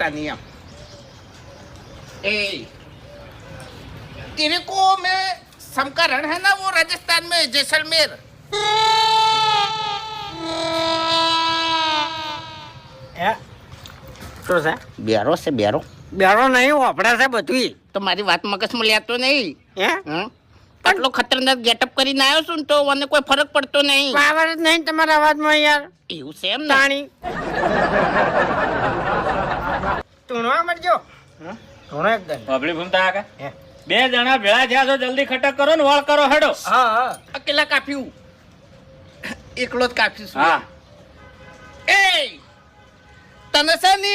दिखता नहीं हम तेरे को मैं समका रण है ना वो राजस्थान में जैसलमेर શું છે? બેરો છે બેરો બેરો નહીં વાપડા છે બધું. તો મારી વાત મગજમાં લેતો નહીં હે આટલો ખતરનાક ગેટઅપ કરીને આવ્યો છું ને તો મને કોઈ ફરક પડતો નહીં. પાવર જ નહીં તમારા અવાજમાં યાર. એવું છે એમ ને તાણી તુણવા મળજો. તુણો એકદમ પબ્લિક ઘૂમતા આગળ હે. 2 જણા ભેળા થયા છો, જલ્દી ખટક કરો ને વળ કરો હેડો. હા હા અકેલા કાપ્યું એકલો જ કાપ્યું છું. હા એ તને છે ને